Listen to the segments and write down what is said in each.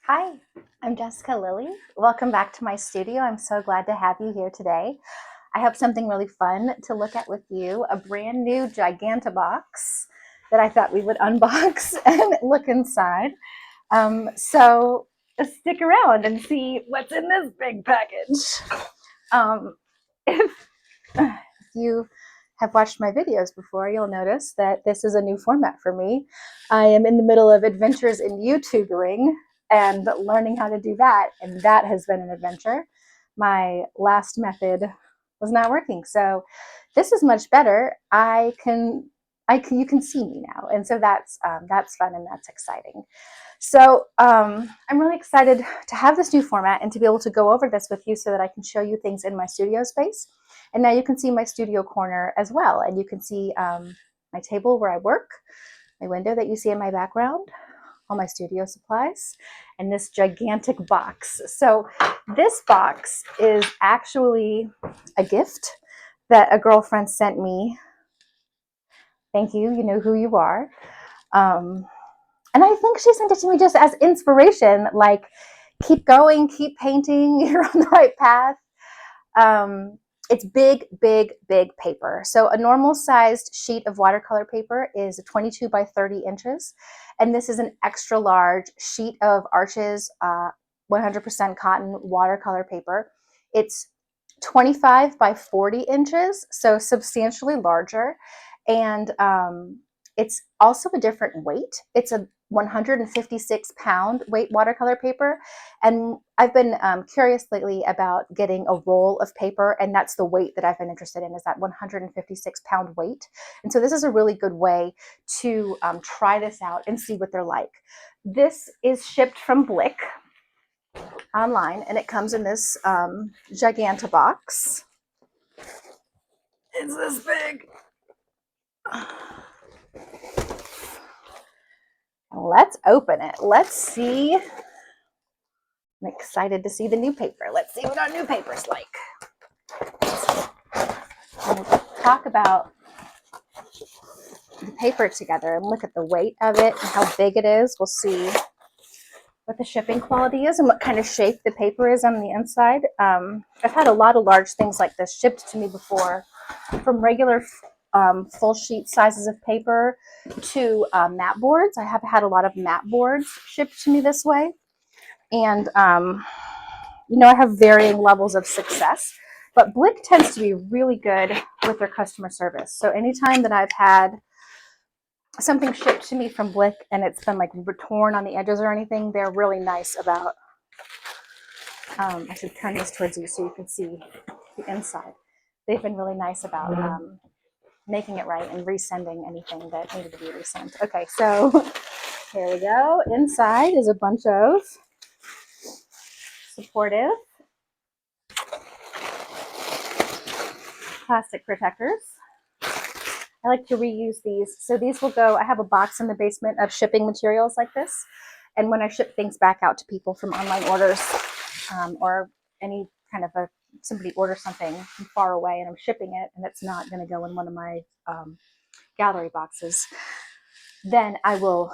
Hi, I'm Jessica Lilly. Welcome back to my studio. I'm so glad to have you here today. I have something really fun to look at with you, a brand new Gigantabox that I thought we would unbox and look inside. So stick around and see what's in this big package. If you have watched my videos before, you'll notice that this is a new format for me. I am in the middle of adventures in YouTubering and learning how to do that, and that has been an adventure. My last method was not working, so this is much better. You can see me now, and so that's fun and that's exciting. So I'm really excited to have this new format and to be able to go over this with you so that I can show you things in my studio space. And now you can see my studio corner as well. And you can see my table where I work, my window that you see in my background, all my studio supplies, and this gigantic box. So this box is actually a gift that a girlfriend sent me. Thank you. You know who you are. Um, And I think she sent it to me just as inspiration, like, keep going, keep painting, you're on the right path. It's big, big, big paper. So a normal sized sheet of watercolor paper is 22 by 30 inches. And this is an extra large sheet of Arches 100% cotton watercolor paper. It's 25 by 40 inches, so substantially larger. And it's also a different weight. It's a 156-pound weight watercolor paper. And I've been curious lately about getting a roll of paper, and that's the weight that I've been interested in, is that 156-pound weight. And so this is a really good way to try this out and see what they're like. This is shipped from Blick online, and it comes in this Giganta box. It's this big. Let's open it. Let's see. I'm excited to see the new paper. Let's see what our new paper's like. We'll talk about the paper together and look at the weight of it and how big it is. We'll see what the shipping quality is and what kind of shape the paper is on the inside. I've had a lot of large things like this shipped to me before, from regular full sheet sizes of paper to mat boards. I have had a lot of mat boards shipped to me this way. And, I have varying levels of success, but Blick tends to be really good with their customer service. So anytime that I've had something shipped to me from Blick and it's been like torn on the edges or anything, they're really nice about, I should turn this towards you so you can see the inside. They've been really nice about making it right and resending anything that needed to be resent. Okay, so here we go. Inside is a bunch of supportive plastic protectors. I like to reuse these. So these will go, I have a box in the basement of shipping materials like this. And when I ship things back out to people from online orders or any kind of somebody orders something from far away and I'm shipping it and it's not going to go in one of my gallery boxes, then I will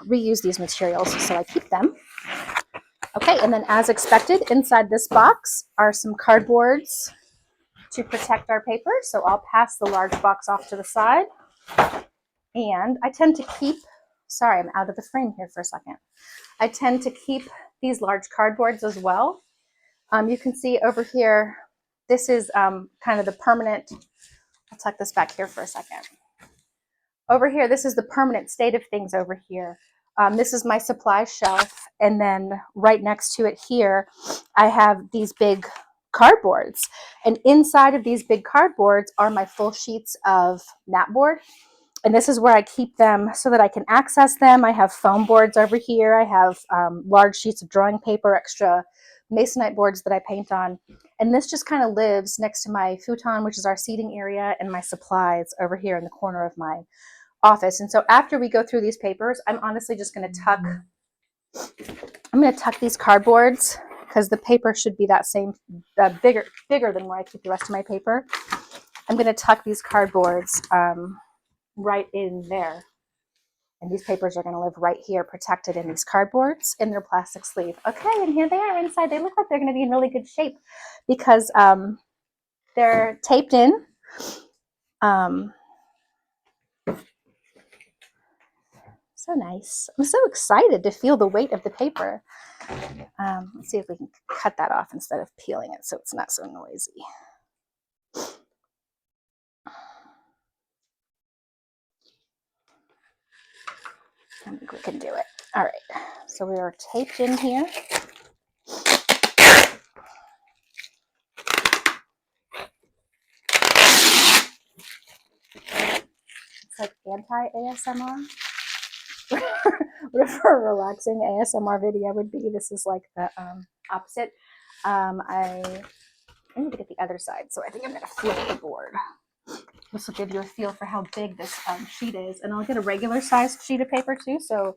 reuse these materials, so I keep them. Okay, and then as expected, inside this box are some cardboards to protect our paper. So I'll pass the large box off to the side. And I tend to keep, sorry, I'm out of the frame here for a second. I tend to keep these large cardboards as well. You can see over here, this is kind of the permanent, I'll tuck this back here for a second. Over here, this is the permanent state of things over here. This is my supply shelf. And then right next to it here, I have these big cardboards. And inside of these big cardboards are my full sheets of mat board. And this is where I keep them so that I can access them. I have foam boards over here. I have large sheets of drawing paper, extra masonite boards that I paint on. And this just kind of lives next to my futon, which is our seating area, and my supplies over here in the corner of my office. And so after we go through these papers, I'm honestly just going to tuck, these cardboards, because the paper should be that same, bigger than where I keep the rest of my paper. I'm going to tuck these cardboards right in there. And these papers are going to live right here protected in these cardboards in their plastic sleeve. Okay, and here they are inside. They look like they're going to be in really good shape because they're taped in. So nice. I'm so excited to feel the weight of the paper. Let's see if we can cut that off instead of peeling it so it's not so noisy. I think we can do it. All right, so we are taped in here. It's like anti-ASMR. Whatever a relaxing ASMR video would be, this is like the opposite. I need to get the other side, so I think I'm going to flip the board. This will give you a feel for how big this sheet is. And I'll get a regular sized sheet of paper too, so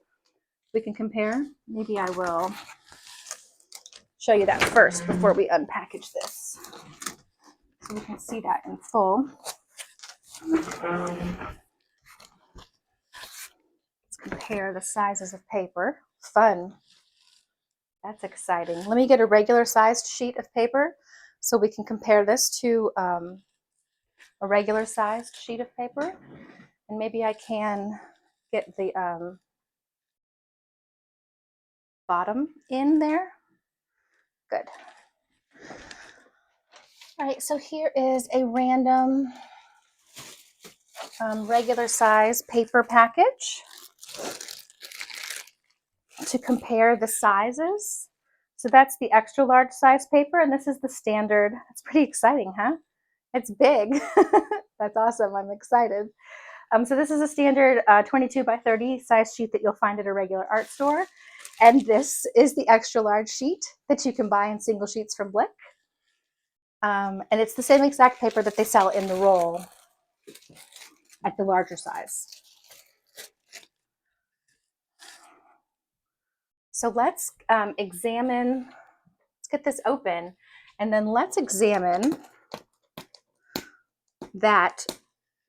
we can compare. Maybe I will show you that first before we unpackage this, so we can see that in full. Let's compare the sizes of paper. Fun. That's exciting. Let me get a regular sized sheet of paper so we can compare this to a regular sized sheet of paper. And maybe I can get the bottom in there. Good. All right, so here is a random regular size paper package to compare the sizes. So that's the extra large size paper, and this is the standard. It's pretty exciting, huh? It's big. That's awesome. I'm excited. So this is a standard 22 by 30 size sheet that you'll find at a regular art store. And this is the extra large sheet that you can buy in single sheets from Blick. And it's the same exact paper that they sell in the roll at the larger size. So let's examine, let's get this open, and then let's examine that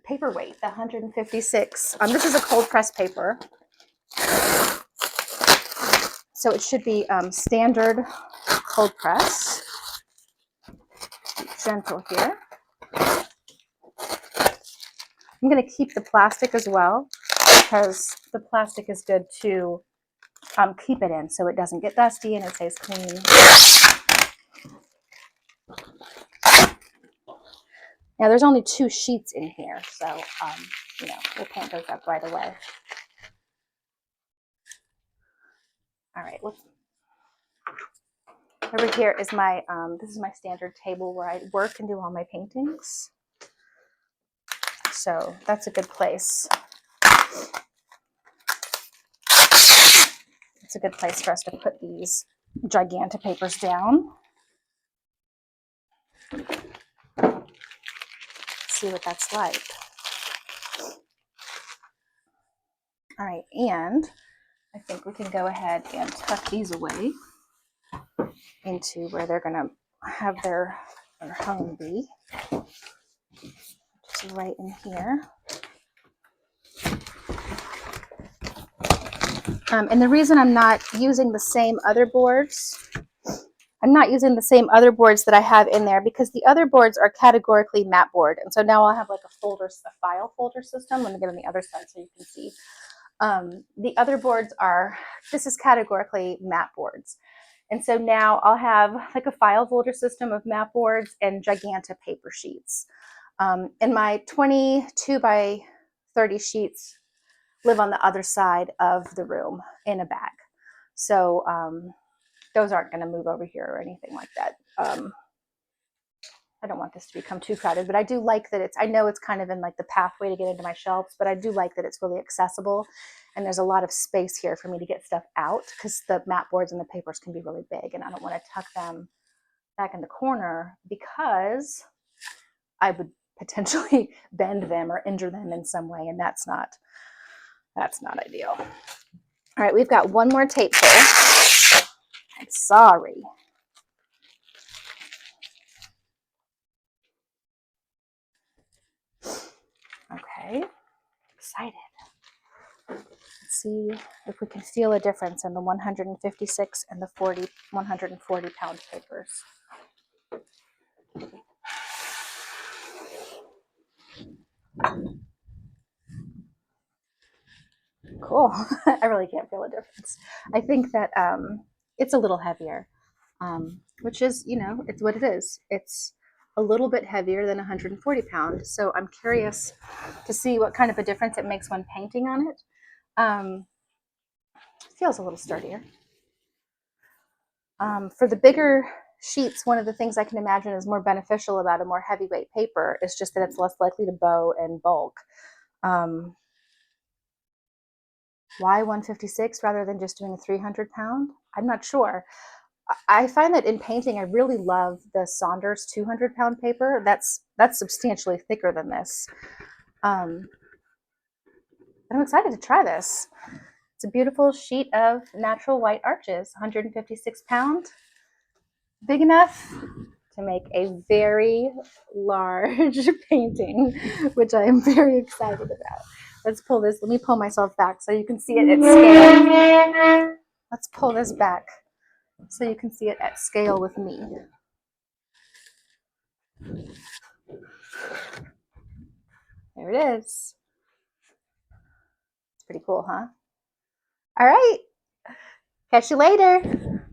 paperweight, the 156. This is a cold press paper. So it should be standard cold press. Be gentle here. I'm going to keep the plastic as well because the plastic is good to keep it in so it doesn't get dusty and it stays clean. Now there's only 2 sheets in here, so we'll paint those up right away. All right, over here is my, this is my standard table where I work and do all my paintings. So that's a good place. It's a good place for us to put these gigantic papers down. See what that's like. All right, and I think we can go ahead and tuck these away into where they're going to have their home be. Just right in here. And the reason I'm not using the same other boards, that I have in there because the other boards are categorically mat board. And so now I'll have like a file folder system. Let me get on the other side so you can see. The other boards this is categorically mat boards. And so now I'll have like a file folder system of mat boards and gigantic paper sheets. And my 22 by 30 sheets live on the other side of the room in a bag. So those aren't going to move over here or anything like that. I don't want this to become too crowded, but I do like that I know it's kind of in like the pathway to get into my shelves, but I do like that it's really accessible and there's a lot of space here for me to get stuff out because the mat boards and the papers can be really big and I don't want to tuck them back in the corner because I would potentially bend them or injure them in some way, and that's not ideal. All right, we've got one more tape pull. I'm sorry. Okay, excited. Let's see if we can feel a difference in the 156 and the 140 pound papers. Cool. I really can't feel a difference. I think that it's a little heavier, which is, it's what it is. It's a little bit heavier than 140 pounds. So I'm curious to see what kind of a difference it makes when painting on it. It feels a little sturdier. For the bigger sheets, one of the things I can imagine is more beneficial about a more heavyweight paper is just that it's less likely to bow and bulk. Why 156 rather than just doing a 300 pound? I'm not sure. I find that in painting, I really love the Saunders 200 pound paper. That's substantially thicker than this. I'm excited to try this. It's a beautiful sheet of natural white arches, 156 pound, big enough to make a very large painting, which I am very excited about. Let's pull this. Let me pull myself back so you can see it at scale. Let's pull this back so you can see it at scale with me. There it is. It's pretty cool, huh? All right. Catch you later.